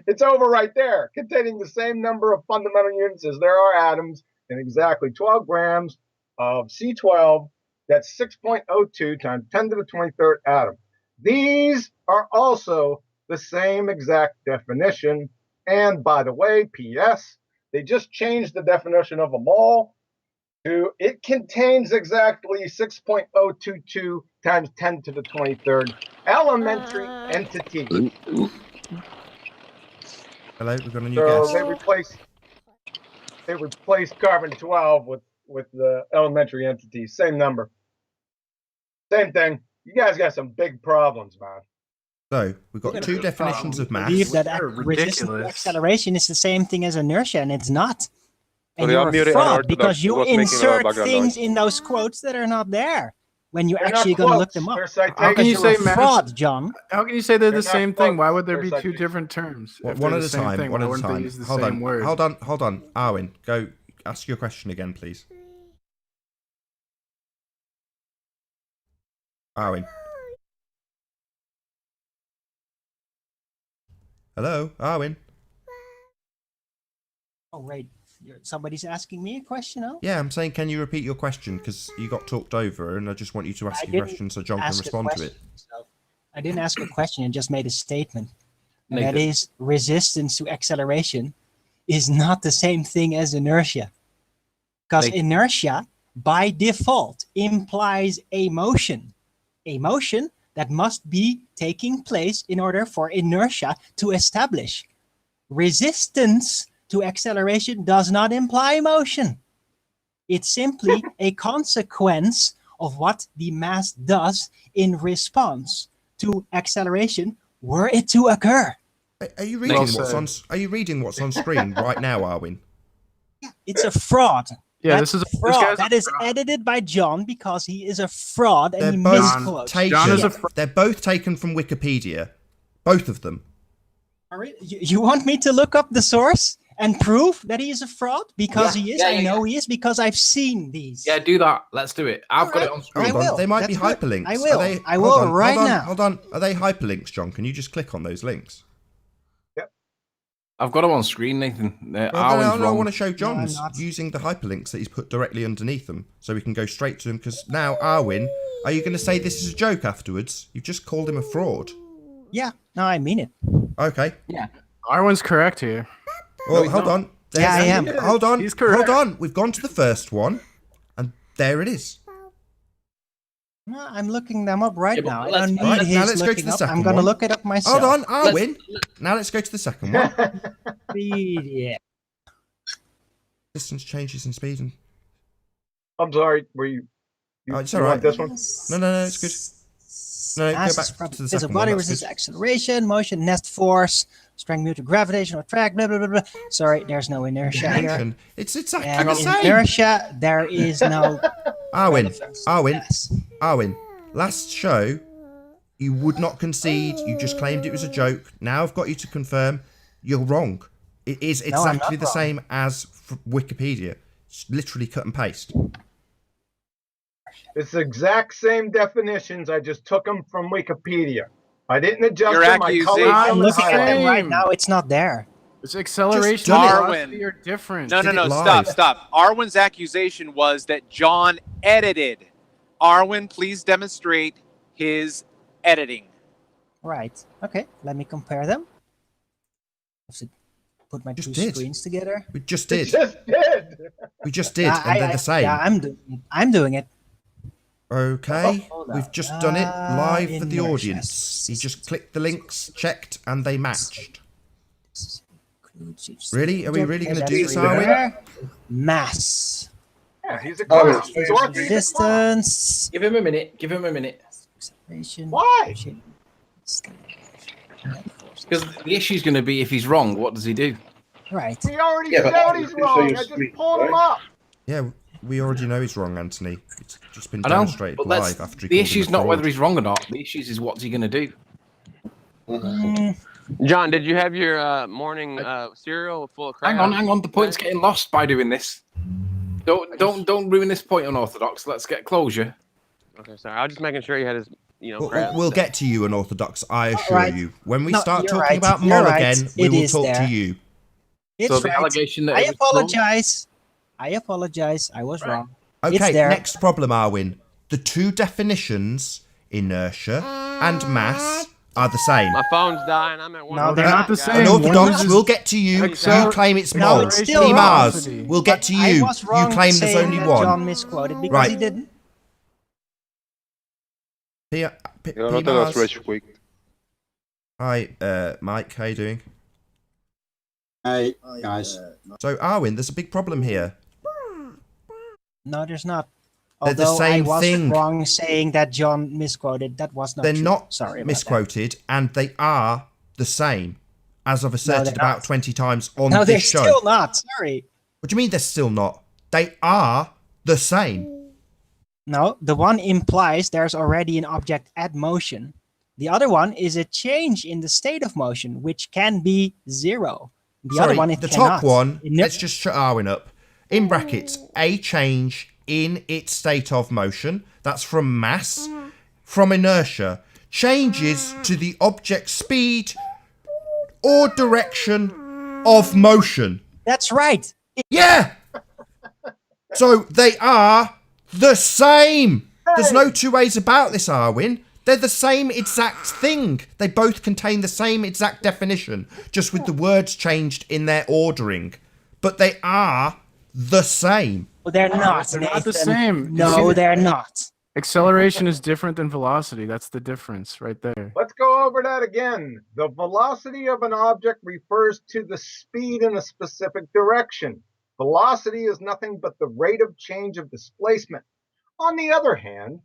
It's over right there, containing the same number of fundamental units as there are atoms in exactly 12 grams of C12. That's 6.02 times 10 to the 23rd atom. These are also the same exact definition. And by the way, P.S., they just changed the definition of a mole to it contains exactly 6.022 times 10 to the 23rd elementary entity. Hello, we've got a new So guest. they replaced carbon 12 with the elementary entity. Same number. Same thing. You guys got some big problems, man. So we've got two definitions of mass. Believe that They're resistance to ridiculous. acceleration is the same thing as inertia, and it's not. And Sorry, I'm you're a muted, fraud Unorthodox. because It you was making a insert background things noise. in those quotes that are not there when you're They're actually not going to look quotes, them up. they're How can you citations. You're say a mass? fraud, John. How can you say they're the They're not same thing? Why quotes, would there they're be two citations. different terms? If One they're at the a same time. thing, One why at a wouldn't they time. use the Hold same on. word? Hold on. Arwen, go ask your question again, please. Arwen. Hello, Arwen. Oh, right. Somebody's asking me a question, oh? Yeah, I'm saying, can you repeat your question? Because you got talked over, and I just want you to ask I your didn't question so John can ask a respond to question, it. so I didn't ask a question and just made a statement. And that Nathan. is resistance to acceleration is not the same thing as inertia. Because Nathan. inertia, by default, implies a motion that must be taking place in order for inertia to establish. Resistance to acceleration does not imply motion. It's simply a consequence of what the mass does in response to acceleration were it to occur. Are you reading Well what's on? Are you reading what's on screen right now, Arwen? It's a fraud. Yeah, That's this is fraud. this guy's That a is fraud. edited by John because he is a fraud and They're he both misquotes. taken. John is a fraud. They're both taken from Wikipedia, both of them. You want me to look up the source and prove that he is a fraud? Because Yeah, he is. yeah, I yeah, know he is because I've seen these. Yeah, do that. Let's do it. I've got it on Hold screen. I will. on, they might be That's good. hyperlinks. I will. Are they, I hold will on, right hold on, now. Hold on. Are they hyperlinks, John? Can you just click on those links? I've got them on screen, Nathan. Well, Arwen's I wrong. want to show I'm John's not. using the hyperlinks that he's put directly underneath them, so we can go straight to him. Because now, Arwen, are you going to say this is a joke afterwards? You've just called him a fraud. Yeah, no, I mean it. Okay. Arwen's correct here. Well, he's hold not. on. Yeah, I am. Hold on. He's correct. Hold on. We've gone to the first one, and there it is. No, I'm looking them up right Yeah, but now. I let's- don't need Alright, now his let's go to looking the up. second I'm going to one. look it up myself. Hold on, Arwen. Now let's go to the second one. Yeah. Distance changes in speed and. I'm sorry. Were you? Oh, it's you all want right. this one? No, it's good. No, go Mass back is to property the of physical second one. body That's resist good. acceleration, motion, nest force, strength mutual gravitational attract, blah, blah, blah, blah. Sorry, there's no inertia here. Action. It's exactly And the in same. inertia, there is no relevance to mass. Arwen. Last show, you would not concede. You just claimed it was a joke. Now I've got you to confirm you're wrong. It is No, I'm exactly not the wrong. same as Wikipedia. It's literally cut and paste. It's the exact same definitions. I just took them from Wikipedia. I didn't adjust Your them. I accusation- colored I'm them and looking at them right Same. now. It's not there. It's acceleration done and it. velocity are different. No, Did no, it stop, live. stop. Arwen's accusation was that John edited. Arwen, please demonstrate his editing. Right. Okay, let me compare them. I have to put my Just two did. screens together. We just It did. just did. We just did, and they're the same. Yeah, I'm doing it. Okay, Hold on. we've just done it live for the Inertia. audience. You just clicked the links, checked, and they matched. Really? Are we really going to do this, are we? Mass. Yeah, he's a Oh, class. Dorothy's a class. Resistance. Give him a minute. Give him a minute. Acceleration. Why? Because the issue is going to be if he's wrong, what does he do? Right. He already Yeah, but said he's so wrong. you're I just sweet, pulled him right? up. Yeah, we already know he's wrong, Anthony. It's just been I know, demonstrated but live after he the called issue's him a not fraud. whether he's wrong or not. The issue is what's he going to do. John, did you have your morning cereal full of crab? Hang on. The point's getting lost by doing this. Don't ruin this point, unorthodox. Let's get closure. Okay, sorry. I was just making sure he had his, crab. We'll get to you, Unorthodox, I assure Right. you. When we No, start you're talking right. about You're Mol right. again, we It will is talk there. to you. It's So the right. allegation that I it was wrong- apologize. I apologize. I was wrong. It's Okay, there. next problem, Arwin. The two definitions, inertia and mass, are the same. My phone's dying. I'm at one. No, they're not the same. Unorthodox, One we'll get to you. Accel- You claim it's No, Mol. it's still Mars, wrong. we'll get to I you. was You wrong claim there's saying only that one. John misquoted because Right. he didn't. Not that rage quick. Hi, Mike, how you doing? Hey, guys. So, Arwin, there's a big problem here. No, there's not. They're the Although same I was thing. wrong saying that John misquoted. That was not They're true. not Sorry about misquoted, and they are the same, as I've asserted they're about not. 20 times on that. No, they're this show. still not. Sorry. What do you mean they're still not? They are the same. No, the one implies there's already an object at motion. The other one is a change in the state of motion, which can be zero. The Sorry, other one, it the cannot. top one, It ne- let's just shut Arwin up. In brackets, a change in its state of motion. That's from mass. From inertia. Changes to the object's speed or direction of motion. That's right. Yeah! So they are the same. There's no two ways about this, Arwin. They're the same exact thing. They both contain the same exact definition, just with the words changed in their ordering. But they are the same. Well, they're not. They're not the Nathan. same. You No, see, they're not. acceleration is different than velocity. That's the difference right there. Let's go over that again. The velocity of an object refers to the speed in a specific direction. Velocity is nothing but the rate of change of displacement. On the other hand,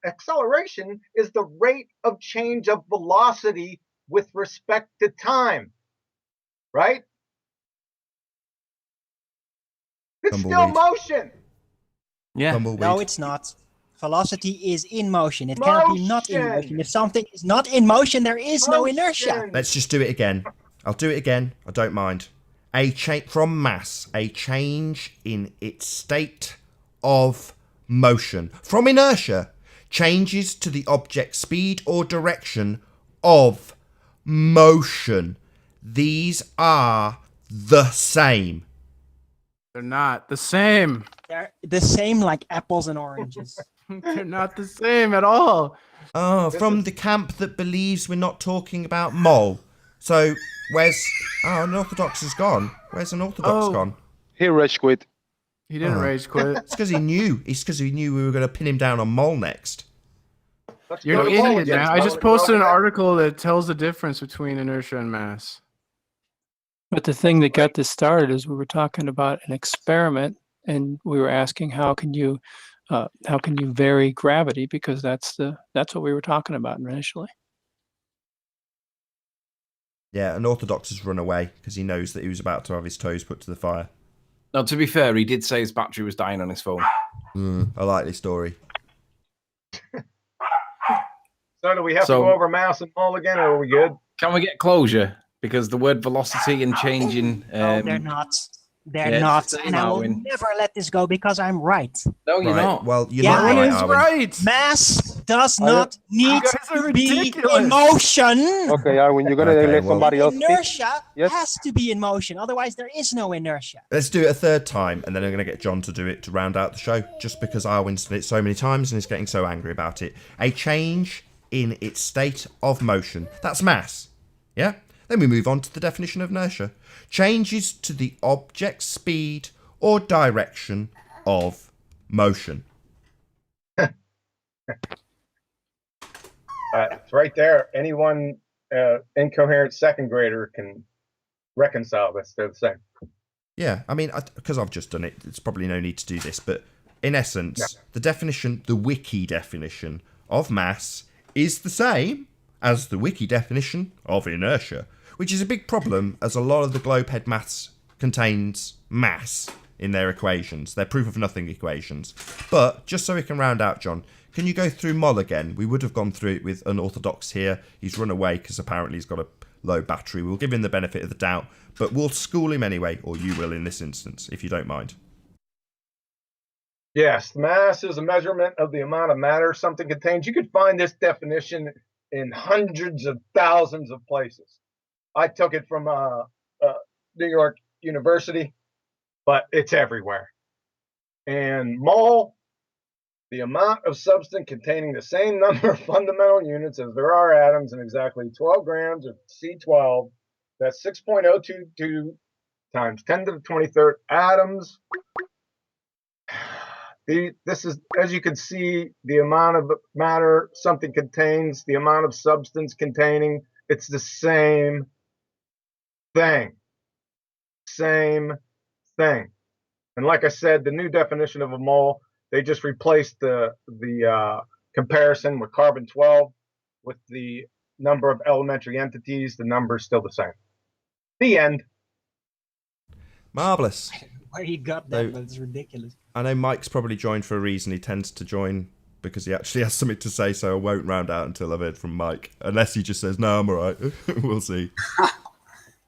acceleration is the rate of change of velocity with respect to time. Right? It's still Tumbleweed. motion. Yeah. Tumbleweed. No, it's not. Velocity is in motion. It cannot be not in Motion. motion. If something is not in motion, there is no inertia. Motion. Let's just do it again. I'll do it again. I don't mind. A change from mass, a change in its state of motion. From inertia, changes to the object's speed or direction of motion. These are the same. They're not the same. They're the same like apples and oranges. They're not the same at all. Oh, from the camp that believes we're not talking about Mol. So, where's... Oh, Unorthodox is gone. Where's Unorthodox Oh. gone? He rage quit. He didn't Oh. rage quit. It's because he knew. It's because he knew we were going to pin him down on Mol next. Let's You're go an to Mole idiot, again. man. I just Mole, posted an Mole. article that tells the difference between inertia and mass. But the thing that got this started is we were talking about an experiment, and we were asking how can you vary gravity, because that's what we were talking about initially. Yeah, Unorthodox has run away because he knows that he was about to have his toes put to the fire. Now, to be fair, he did say his battery was dying on his phone. I like this story. So do we have to So- go over mass and Mole again, or are we good? Can we get closure? Because the word velocity and changing. No, they're not. They're yeah, not. it's the same, And I will Arwin. never let this go because I'm right. No, you're Right. not. Well, you're Yeah, not I right, Is Arwin. right. Mass does not need guys are to be ridiculous. in motion. Okay, Arwin, you're gonna Okay, let well- somebody else speak. Inertia Yes. has to be in motion. Otherwise, there is no inertia. Let's do it a third time, and then I'm going to get John to do it to round out the show, just because Arwin's done it so many times and is getting so angry about it. A change in its state of motion. That's mass. Yeah? Then we move on to the definition of inertia. Changes to the object's speed or direction of motion. It's right there. Anyone incoherent second grader can reconcile this. They're the same. Yeah, I mean, because I've just done it, there's probably no need to do this, but in essence, the definition, the wiki definition of mass is the same as the wiki definition of inertia, which is a big problem as a lot of the globe head maths contains mass in their equations, their proof of nothing equations. But just so we can round out, John, can you go through Moll again? We would have gone through it with Unorthodox here. He's run away because apparently he's got a low battery. We'll give him the benefit of the doubt, but we'll school him anyway, or you will in this instance, if you don't mind. Yes, mass is a measurement of the amount of matter something contains. You could find this definition in hundreds of thousands of places. I took it from New York University, but it's everywhere. And mole, the amount of substance containing the same number of fundamental units as there are atoms in exactly 12 grams of C12. That's 6.022 times 10 to the 23rd atoms. This is, as you can see, the amount of matter something contains, the amount of substance containing. It's the same thing. Same thing. And like I said, the new definition of a mole, they just replaced the comparison with carbon-12 with the number of elementary entities. The number is still the same. The end. Marvellous. Where he got that, but it's ridiculous. I know Mike's probably joined for a reason. He tends to join because he actually has something to say, so I won't round out until I've heard from Mike. Unless he just says, no, I'm all right. We'll see.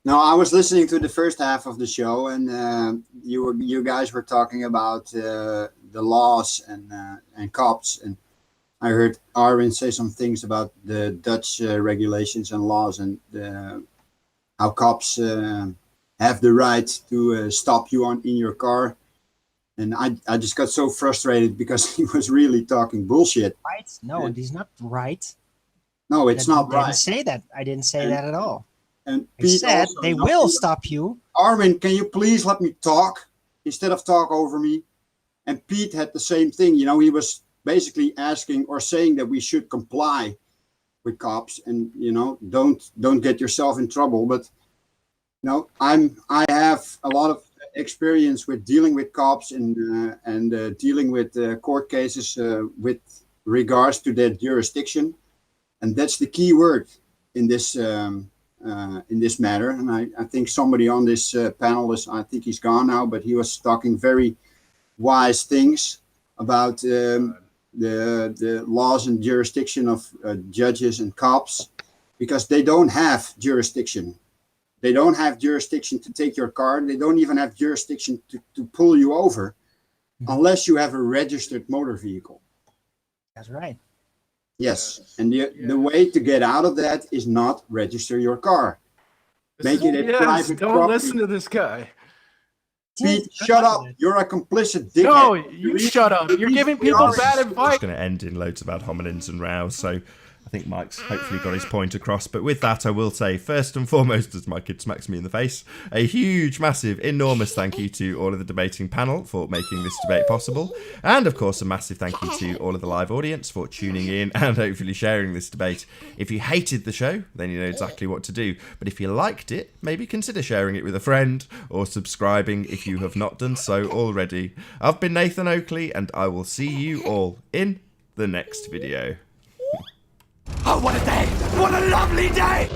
No, I was listening to the first half of the show, and you guys were talking about the laws and cops, and I heard Arwin say some things about the Dutch regulations and laws and how cops have the right to stop you in your car. And I just got so frustrated because he was really talking bullshit. Right? No, he's not right. No, it's not right. I didn't say that. I didn't say that at all. And I said they will stop you. Armin, can you please let me talk instead of talk over me? And Pete had the same thing. You know, he was basically asking or saying that we should comply with cops and, you know, don't get yourself in trouble. But you know, I have a lot of experience with dealing with cops and dealing with court cases with regards to their jurisdiction, and that's the key word in this matter. And I think somebody on this panel I think he's gone now, but he was talking very wise things about the laws and jurisdiction of judges and cops, because they don't have jurisdiction. They don't have jurisdiction to take your car. They don't even have jurisdiction to pull you over unless you have a registered motor vehicle. That's right. Yes. And the way to get out of that is not register your car. Make it a private don't property. listen to this guy. Pete, shut up. You're a complicit dickhead. No, you shut up. You're giving people bad advice. It's going to end in loads of ad hominems and rows, so I think Mike's hopefully got his point across. But with that, I will say, first and foremost, as my kid smacks me in the face, a huge, massive, enormous thank you to all of the debating panel for making this debate possible. And, of course, a massive thank you to all of the live audience for tuning in and hopefully sharing this debate. If you hated the show, then you know exactly what to do. But if you liked it, maybe consider sharing it with a friend or subscribing if you have not done so already. I've been Nathan Oakley, and I will see you all in the next video. Oh, what a day! What a lovely day!